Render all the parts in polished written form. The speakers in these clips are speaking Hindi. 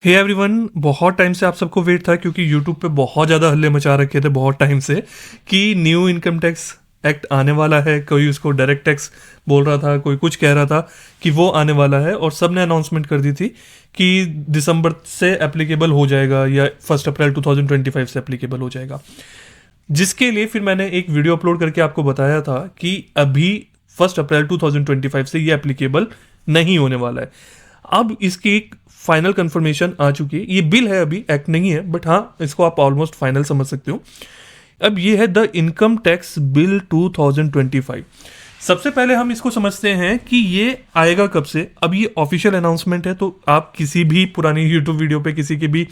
हे एवरीवन, बहुत टाइम से आप सबको वेट था क्योंकि यूट्यूब पे बहुत ज़्यादा हल्ले मचा रखे थे बहुत टाइम से कि न्यू इनकम टैक्स एक्ट आने वाला है। कोई उसको डायरेक्ट टैक्स बोल रहा था, कोई कुछ कह रहा था कि वो आने वाला है, और सब ने अनाउंसमेंट कर दी थी कि दिसंबर से एप्लीकेबल हो जाएगा या 1 अप्रैल 2025 से एप्लीकेबल हो जाएगा। जिसके लिए फिर मैंने एक वीडियो अपलोड करके आपको बताया था कि अभी 1 अप्रैल 2025 से ये एप्लीकेबल नहीं होने वाला है। अब इसकी एक फाइनल कंफर्मेशन आ चुकी है। ये बिल है, अभी एक्ट नहीं है, बट हाँ इसको आप ऑलमोस्ट फाइनल समझ सकते हो। अब ये है द इनकम टैक्स बिल 2025। सबसे पहले हम इसको समझते हैं कि ये आएगा कब से। अब ये ऑफिशियल अनाउंसमेंट है, तो आप किसी भी पुरानी यूट्यूब वीडियो पे किसी के भी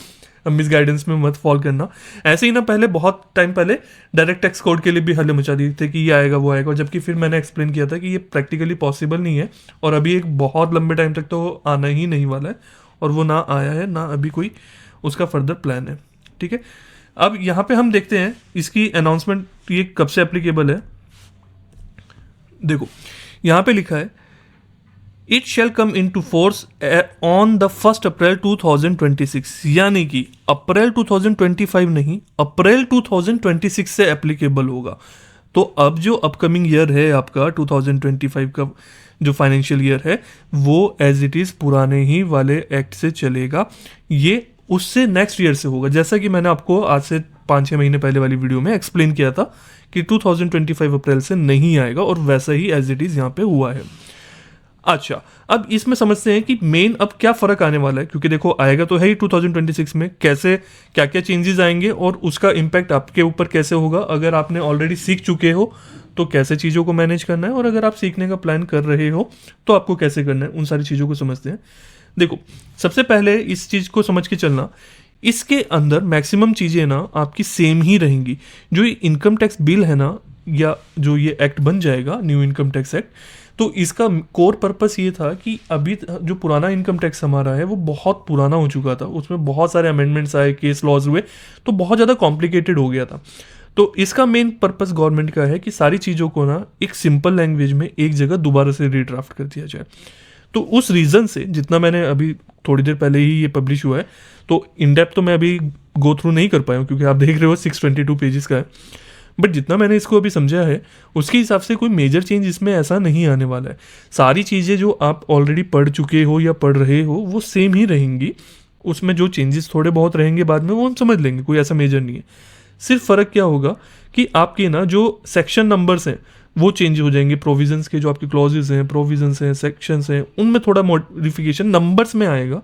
मिस गाइडेंस में मत फॉल करना। ऐसे ही ना, पहले बहुत टाइम पहले डायरेक्ट टैक्स कोड के लिए भी हल्ले मचा दिए थे कि ये आएगा वो आएगा, जबकि फिर मैंने एक्सप्लेन किया था कि ये प्रैक्टिकली पॉसिबल नहीं है और अभी एक बहुत लंबे टाइम तक तो आना ही नहीं वाला है, और वो ना आया है ना अभी कोई उसका फर्दर प्लान है। ठीक है, अब यहाँ पे हम देखते हैं इसकी अनाउंसमेंट ये कब से एप्लीकेबल है। देखो यहाँ पे लिखा है it shall come in to force on the 1 April 2026, यानी कि अप्रैल 2025 नहीं, अप्रैल 2026 से एप्लीकेबल होगा। तो अब जो अपकमिंग ईयर है आपका 2025 का जो फाइनेंशियल ईयर है, वो एज इट इज़ पुराने ही वाले एक्ट से चलेगा। ये उससे नेक्स्ट ईयर से होगा, जैसा कि मैंने आपको आज से 5-6 महीने पहले वाली वीडियो में एक्सप्लेन किया था कि 2025 अप्रैल से नहीं आएगा, और वैसा ही एज इट इज़ यहाँ पे हुआ है। अच्छा, अब इसमें समझते हैं कि मेन अब क्या फ़र्क आने वाला है, क्योंकि देखो आएगा तो है ही 2026 में, कैसे क्या क्या चेंजेस आएंगे और उसका इम्पैक्ट आपके ऊपर कैसे होगा। अगर आपने ऑलरेडी सीख चुके हो तो कैसे चीज़ों को मैनेज करना है, और अगर आप सीखने का प्लान कर रहे हो तो आपको कैसे करना है, उन सारी चीज़ों को समझते हैं। देखो सबसे पहले इस चीज़ को समझ के चलना, इसके अंदर मैक्सिमम चीज़ें ना आपकी सेम ही रहेंगी। जो ये इनकम टैक्स बिल है ना, या जो ये एक्ट बन जाएगा न्यू इनकम टैक्स एक्ट, तो इसका कोर पर्पस ये था कि अभी जो पुराना इनकम टैक्स हमारा है वो बहुत पुराना हो चुका था, उसमें बहुत सारे अमेंडमेंट्स आए, केस लॉज हुए, तो बहुत ज़्यादा कॉम्प्लिकेटेड हो गया था। तो इसका मेन पर्पस गवर्नमेंट का है कि सारी चीज़ों को ना एक सिंपल लैंग्वेज में एक जगह दोबारा से रीड्राफ्ट कर दिया जाए। तो उस रीज़न से जितना मैंने अभी थोड़ी देर पहले ही ये पब्लिश हुआ है, तो इन डेप्थ तो मैं अभी गो थ्रू नहीं कर पाया हूँ, क्योंकि आप देख रहे हो 622 पेजेस का है, बट जितना मैंने इसको अभी समझा है उसके हिसाब से कोई मेजर चेंज इसमें ऐसा नहीं आने वाला है। सारी चीज़ें जो आप ऑलरेडी पढ़ चुके हो या पढ़ रहे हो वो सेम ही रहेंगी। उसमें जो चेंजेस थोड़े बहुत रहेंगे बाद में वो हम समझ लेंगे, कोई ऐसा मेजर नहीं है। सिर्फ फ़र्क क्या होगा कि आपके ना जो सेक्शन नंबर्स हैं वो चेंज हो जाएंगे, प्रोविजंस के जो आपके क्लॉजेज हैं, प्रोविजंस हैं, सेक्शंस हैं, उनमें थोड़ा मॉडिफिकेशन नंबर्स में आएगा,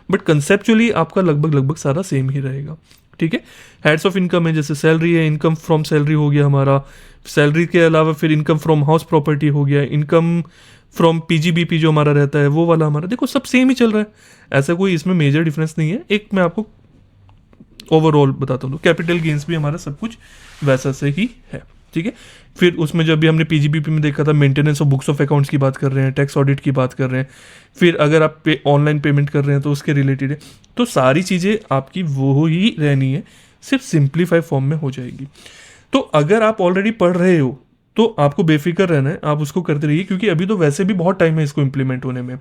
बट कंसेप्चुअली आपका लगभग सारा सेम ही रहेगा। ठीक है, हेड्स ऑफ इनकम है, जैसे सैलरी है, इनकम फ्रॉम सैलरी हो गया हमारा, सैलरी के अलावा फिर इनकम फ्रॉम हाउस प्रॉपर्टी हो गया, इनकम फ्रॉम पीजीबीपी जो हमारा रहता है वो वाला हमारा, देखो सब सेम ही चल रहा है, ऐसा कोई इसमें मेजर डिफरेंस नहीं है। एक मैं आपको ओवरऑल बताता हूँ, कैपिटल गेंस भी हमारा सब कुछ वैसा से ही है। ठीक है, फिर उसमें जब भी हमने पीजीबीपी में देखा था, maintenance of books of accounts की बात कर रहे हैं, टैक्स ऑडिट की बात कर रहे हैं, फिर अगर आप ऑनलाइन पेमेंट कर रहे हैं तो उसके रिलेटेड है। तो सारी चीज़ें आपकी वो ही रहनी है, सिर्फ सिंप्लीफाई फॉर्म में हो जाएगी। तो अगर आप ऑलरेडी पढ़ रहे हो तो आपको बेफिक्र रहना है, आप उसको करते रहिए, क्योंकि अभी तो वैसे भी बहुत टाइम है इसको इम्प्लीमेंट होने में,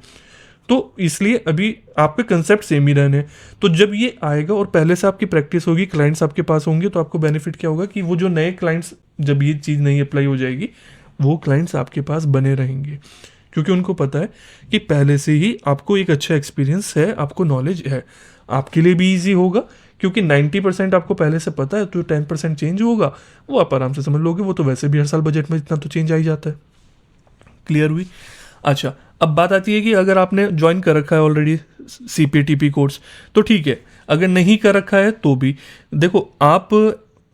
तो इसलिए अभी आपके कंसेप्ट सेम ही रहने। तो जब ये आएगा और पहले से आपकी प्रैक्टिस होगी, क्लाइंट्स आपके पास होंगे, तो आपको बेनिफिट क्या होगा कि वो जो नए क्लाइंट्स, जब ये चीज़ नहीं अप्लाई हो जाएगी, वो क्लाइंट्स आपके पास बने रहेंगे, क्योंकि उनको पता है कि पहले से ही आपको एक अच्छा एक्सपीरियंस है, आपको नॉलेज है। आपके लिए भी ईजी होगा, क्योंकि 90% आपको पहले से पता है, तो 10% चेंज होगा वो आप आराम से समझ लोगे। वो तो वैसे भी हर साल बजट में इतना तो चेंज आ ही जाता है। क्लियर हुई? अच्छा, अब बात आती है कि अगर आपने ज्वाइन कर रखा है ऑलरेडी सीपीटीपी कोर्स तो ठीक है, अगर नहीं कर रखा है तो भी देखो, आप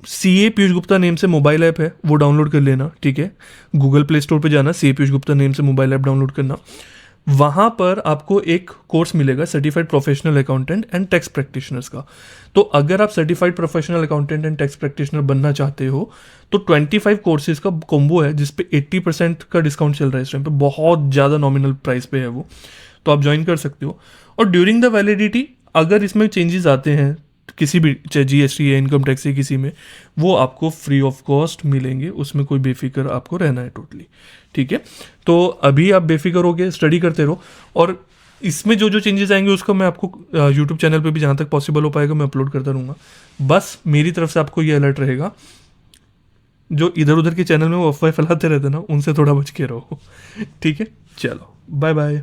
सीए पीयूष गुप्ता नेम से मोबाइल ऐप है वो डाउनलोड कर लेना। ठीक है, गूगल प्ले स्टोर पे जाना, सीए पीयूष गुप्ता नेम से मोबाइल ऐप डाउनलोड करना, वहाँ पर आपको एक कोर्स मिलेगा certified professional accountant and tax practitioners का। तो अगर आप certified professional accountant and tax practitioner बनना चाहते हो तो 25 कोर्सेज का कॉम्बो है, जिसपे 80% का डिस्काउंट चल रहा है इस टाइम पे, बहुत ज़्यादा नॉमिनल प्राइस पे है वो, तो आप ज्वाइन कर सकते हो। और ड्यूरिंग द वैलिडिटी अगर इसमें चेंजेस आते हैं किसी भी, चाहे जीएसटी या इनकम टैक्स या किसी में, वो आपको फ्री ऑफ कॉस्ट मिलेंगे, उसमें कोई बेफिक्र आपको रहना है टोटली। ठीक है, तो अभी आप बेफिक्र हो के स्टडी करते रहो। और इसमें जो जो चेंजेस आएंगे उसको मैं आपको यूट्यूब चैनल पे भी जहाँ तक पॉसिबल हो पाएगा मैं अपलोड करता रहूँगा। बस मेरी तरफ से आपको ये अलर्ट रहेगा, जो इधर उधर के चैनल में वो अफवाह फैलाते रहते ना, उनसे थोड़ा बच के रहो। ठीक है, चलो बाय बाय।